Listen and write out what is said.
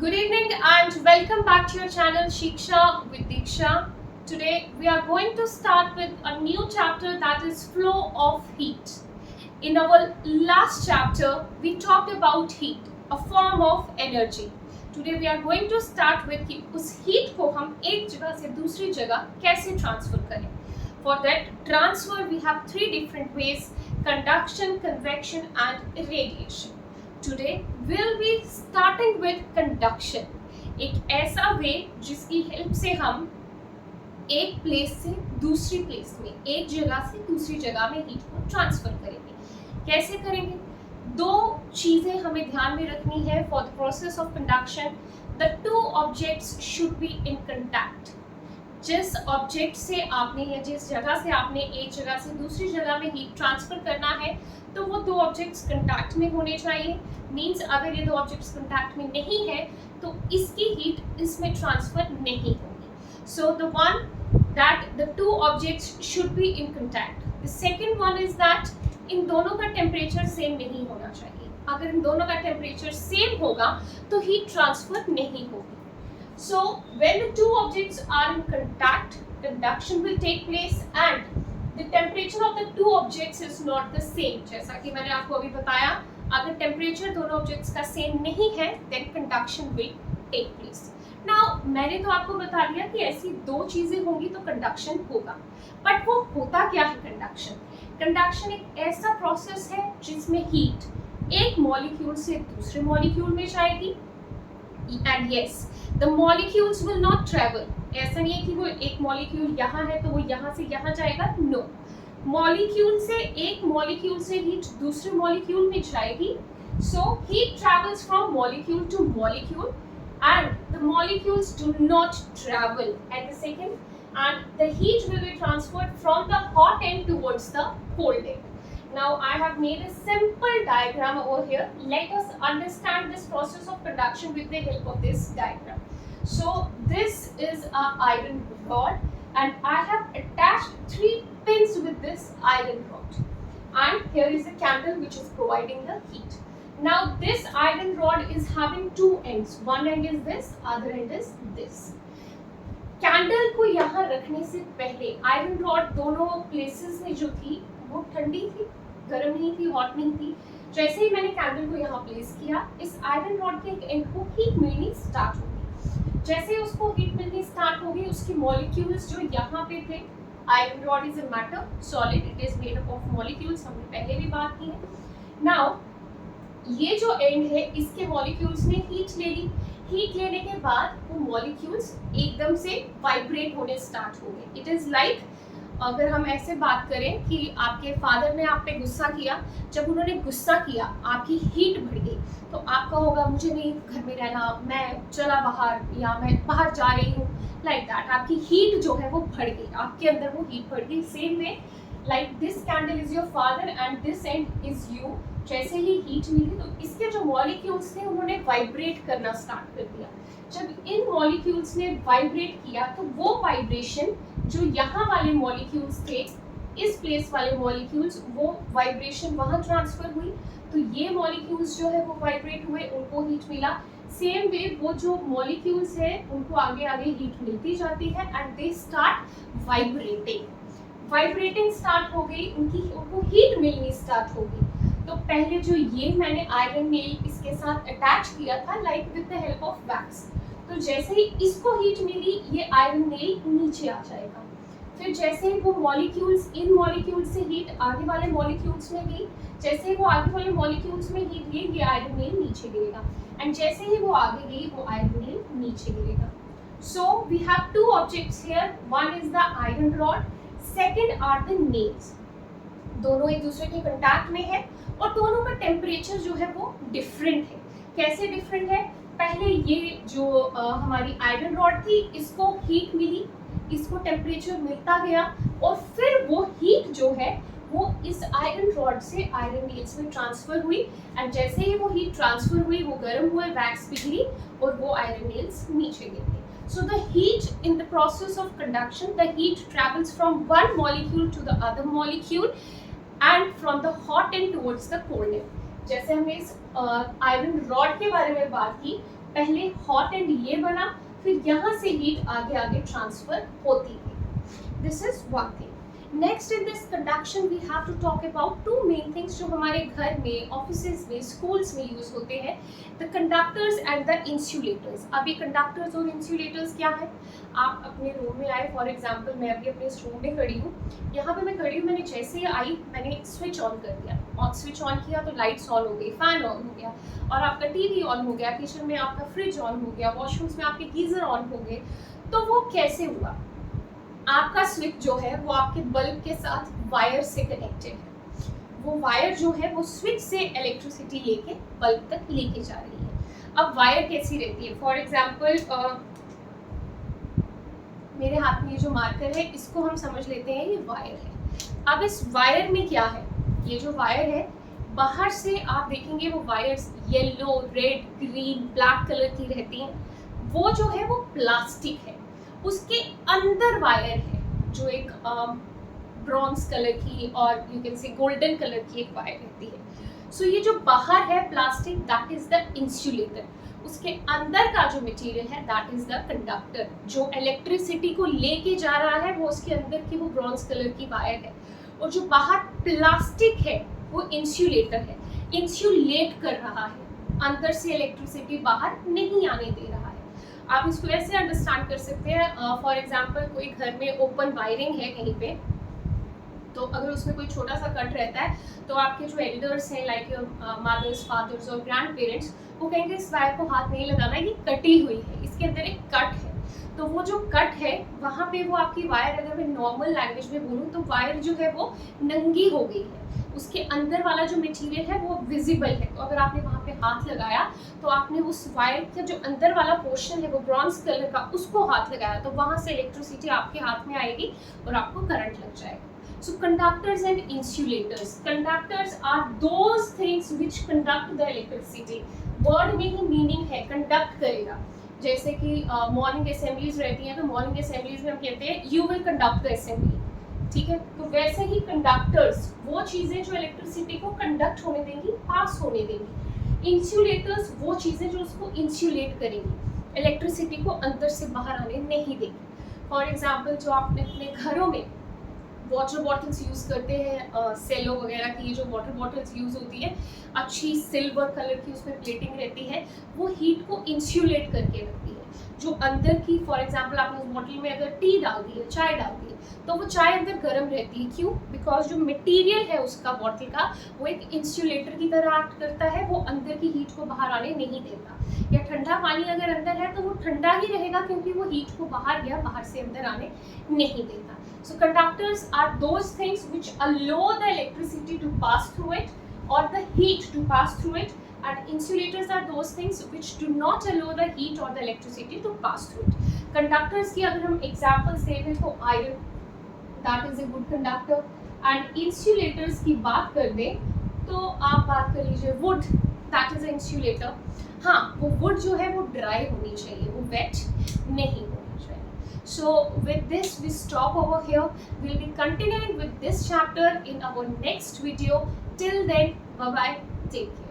Good evening and welcome back to your channel Shiksha with Diksha. Today we are going to start with a new chapter, that is flow of heat. In our last chapter we talked about heat, a form of energy. Today we are going to start with कि उस heat को हम एक जगह से दूसरी जगह कैसे transfer करें. For that transfer we have three different ways: conduction, convection and radiation. Today we'll be starting with conduction. एक ऐसा वे जिसकी हेल्प से हम एक प्लेस से दूसरी प्लेस में, एक जगह से दूसरी जगह में हीट को ट्रांसफर करेंगे. कैसे करेंगे? दो चीजें हमें ध्यान में रखनी है for the process of conduction. The two objects should be in contact. जिस ऑब्जेक्ट से आपने या जिस जगह से आपने एक जगह से दूसरी जगह में हीट ट्रांसफर करना है तो वो दो ऑब्जेक्ट्स कंटैक्ट में होने चाहिए. मींस अगर ये दो ऑब्जेक्ट्स कंटैक्ट में नहीं है तो इसकी हीट इसमें ट्रांसफर नहीं होगी. So the one that the two objects should be in contact. The second one is that in दोनों का टेम्परेचर सेम नहीं होना चाहिए. अगर इन दोनों का टेम्परेचर सेम होगा तो हीट ट्रांसफर नहीं होगी. So when the two objects are in contact, conduction will take place and the temperature of the two objects is not the same. जैसा कि मैंने आपको अभी बताया, अगर temperature दोनों objects का same नहीं है, then conduction will take place. Now मैंने तो आपको बता दिया कि ऐसी दो चीजें होंगी तो conduction होगा. But वो होता क्या है conduction? Conduction एक ऐसा process है जिसमें heat एक molecule से दूसरे molecule में जाएगी. And yes, the molecules will not travel. ऐसा नहीं है कि वो एक molecule यहाँ है तो वो यहाँ से यहाँ जाएगा. No, molecule से एक molecule से heat दूसरे molecule में जाएगी. So heat travels from molecule to molecule, and the molecules do not travel at the second, and the heat will be transferred from the hot end towards the cold end. Now I have made a simple diagram over here. Let us understand this process of conduction with the help of this diagram. So this is a iron rod and I have attached three pins with this iron rod, and here is a candle which is providing the heat. Now this iron rod is having two ends. One end is this, other end is this. Candle को यहाँ रखने से पहले iron rod दोनों places में जो थी वो ठंडी थी, गर्म नहीं थी, हॉट नहीं थी. जैसे ही मैंने कैंडल को यहाँ प्लेस किया, इस आयरन रॉड के एक एंड को हीट मिलनी स्टार्ट होगी. जैसे ही उसको हीट मिलनी स्टार्ट होगी, उसकी मॉलिक्यूल्स जो यहाँ पे थे, iron rod is a matter solid, it is made up of molecules, हमने पहले भी बात की है. नाउ ये जो एंड है इसके मॉलिक्यूल्स ने हीट ले ली. हीट लेने के बाद वो मॉलिक्यूल्स एकदम से वाइब्रेट होने स्टार्ट हो गए. इट इज लाइक, अगर हम ऐसे बात करें कि आपके फादर ने आप पे गुस्सा किया, जब उन्होंने गुस्सा किया आपकी हीट बढ़ गई तो आपका होगा मुझे नहीं घर में रहना, मैं चला बाहर या मैं बाहर जा रही हूँ. लाइक दैट आपकी हीट जो है वो बढ़ गई, आपके अंदर वो हीट बढ़ गई. Same way like this candle is your father and this and is you. जैसे ही हीट मिली तो इसके जो मॉलिक्यूल्स थे उन्होंने वाइब्रेट करना स्टार्ट कर दिया. जब इन मॉलिक्यूल्स ने वाइब्रेट किया तो वो वाइब्रेशन जो यहाँ वाले मॉलिक्यूल्स थे, इस प्लेस वाले मॉलिक्यूल्स, वो वाइब्रेशन वहाँ ट्रांसफर हुई तो ये मॉलिक्यूल्स जो है वो वाइब्रेट हुए, उनको हीट मिला. सेम वे वो जो मॉलिक्यूल्स है उनको आगे आगे हीट मिलती जाती है and they start vibrating. Vibrating start हो गई, उनको हीट मिलनी स्टार्ट हो गई. तो पहले जो ये मैंने आयरन नेल इसके साथ अटैच किया था like with the help of wax, तो जैसे ही इसको हीट मिली ये आयरन नेल नीचे आ जाएगा. फिर जैसे ही वो मॉलिक्यूल्स, इन मॉलिक्यूल्स से हीट आगे वाले मॉलिक्यूल्स में गई, जैसे ही वो आगे वाले मॉलिक्यूल्स में हीट गई ये आयरन नेल नीचे गिरेगा, एंड जैसे ही वो आगे गई वो आयरन नेल नीचे गिरेगा. So we have two objects here. One is the iron rod, second are the nails. दोनों एक दूसरे के कांटेक्ट में है और दोनों का टेम्परेचर जो है वो डिफरेंट है. कैसे डिफरेंट है? पहले ये जो हमारी आयरन रॉड थी इसको हीट मिली, इसको टेम्परेचर मिलता गया और फिर वो हीट जो है वो इस आयरन रॉड से आयरन नेल्स में ट्रांसफर हुई, एंड जैसे ही वो हीट ट्रांसफर हुई वो गर्म हुए, वैक्स पिघली और वो आयरन नेल्स नीचे गिर गए. So the heat in the process of conduction, the heat travels from one molecule to the other molecule and from the hot end towards the cold end. जैसे हमने इस आयरन रॉड के बारे में बात की, पहले हॉट एंड ये बना, फिर यहाँ से हीट आगे आगे ट्रांसफर होती है। This is one thing. Next in this conduction we have to talk about two main things जो हमारे घर में, ऑफिसेज में, स्कूल्स में यूज होते हैं, the conductors and the insulators. अब ये कंडक्टर्स और इंसुलेटर्स क्या है? आप अपने रूम में आए, फॉर एग्जाम्पल मैं अभी अपने इस रूम में खड़ी हूँ, यहाँ पे मैं खड़ी हूँ, मैंने जैसे ही आई मैंने स्विच ऑन कर दिया, और स्विच ऑन किया तो लाइट्स ऑन हो गई, फैन ऑन हो गया, और आपका टीवी ऑन हो गया, किचन में आपका फ्रिज ऑन हो गया, वॉशरूम्स में आपके गीजर ऑन हो गए। तो वो कैसे हुआ? आपका स्विच जो है वो आपके बल्ब के साथ वायर से कनेक्टेड है। वो वायर जो है वो स्विच से इलेक्ट्रिसिटी लेके बल्ब तक लेके जा रही है। अब वायर कैसी रहती है? फॉर एग्जाम्पल मेरे हाथ में ये जो मार्कर है इसको हम समझ लेते हैं ये वायर है। अब इस वायर में क्या है? ये जो वायर है बाहर से आप देखेंगे वो wires yellow, red, green, black colour की रहती हैं। वो जो है वो प्लास्टिक है। उसके अंदर वायर है जो एक ब्रॉन्ज कलर की और you can say golden colour की एक वायर रहती है। सो ये जो बाहर है plastic, that is the insulator. उसके अंदर का जो मटेरियल है दैट इज द कंडक्टर। जो इलेक्ट्रिसिटी को लेके जा रहा है वो उसके अंदर की वो ब्रॉन्ज कलर की वायर है, और जो बाहर प्लास्टिक है वो इंसुलेटर है, इंसुलेट कर रहा है, अंदर से इलेक्ट्रिसिटी बाहर नहीं आने दे रहा है। आप इसको ऐसे अंडरस्टैंड कर सकते हैं, फॉर एग्जांपल कोई घर में ओपन वायरिंग है कहीं पे, तो अगर उसमें कोई छोटा सा कट रहता है तो आपके जो एल्डर्स हैं लाइक मदर्स, फादर्स और ग्रैंड पेरेंट्स, वो कहेंगे इस वायर को हाथ नहीं लगाना, ये कटी हुई है, इसके अंदर एक कट है। तो वो जो कट है वहाँ पे वो आपकी वायर, अगर मैं नॉर्मल लैंग्वेज में बोलूँ तो वायर जो है वो नंगी हो गई है, उसके अंदर वाला जो मटेरियल है वो विजिबल है। तो अगर आपने वहाँ पे हाथ लगाया तो आपने उस वायर का जो अंदर वाला पोर्शन है वो ब्रॉन्ज कलर का, उसको हाथ लगाया, तो वहाँ से इलेक्ट्रिसिटी आपके हाथ में आएगी और आपको करंट लग जाएगा। So conductors and insulators. Conductors are those things which conduct the electricity. Word में ही meaning है conduct करेगा। जैसे कि मॉर्निंग असेंबलीज रहती हैं, तो मॉर्निंग असेंबलीज में हम कहते हैं you will conduct the assembly, ठीक है? तो वैसे ही कंडक्टर्स वो चीजें जो इलेक्ट्रिसिटी को कंडक्ट होने देंगी, पास होने देंगी। इंसुलेटर्स वो चीजें जो उसको इंसुलेट करेंगी, इलेक्ट्रिसिटी को अंदर से बाहर आने नहीं देंगी। फॉर एग्जाम्पल जो आपने अपने घरों में वाटर बॉटल्स यूज़ करते हैं, सेलो वगैरह की ये जो वाटर बॉटल्स यूज़ होती है, अच्छी सिल्वर कलर की उसमें प्लेटिंग रहती है, वो हीट को इंसुलेट करके रखती है। जो अंदर की, फॉर एग्जांपल आपने उस बॉटल में अगर टी डाल दी है, चाय डाल दी है, तो वो चाय अंदर गर्म रहती है। क्यों? बिकॉज जो मटेरियल है उसका बॉटल का वो एक इंसुलेटर की तरह एक्ट करता है, वो अंदर की हीट को बाहर आने नहीं देता। या ठंडा पानी अगर अंदर है तो वो ठंडा ही रहेगा, क्योंकि वो हीट को बाहर या बाहर से अंदर आने नहीं देता। So conductors are those things which allow the electricity to pass through it or the heat to pass through it, and insulators are those things which do not allow the heat or the electricity to pass through it. Conductors की अगर हम examples देखें तो iron, that is a good conductor, and insulators की बात कर दें तो आप बात कर लीजिए wood, that is an insulator। हाँ, वो wood जो है वो dry होनी चाहिए, वो wet नहीं होनी चाहिए। So with this we stop over here. We'll be continuing with this chapter in our next video. Till then, bye bye, take care.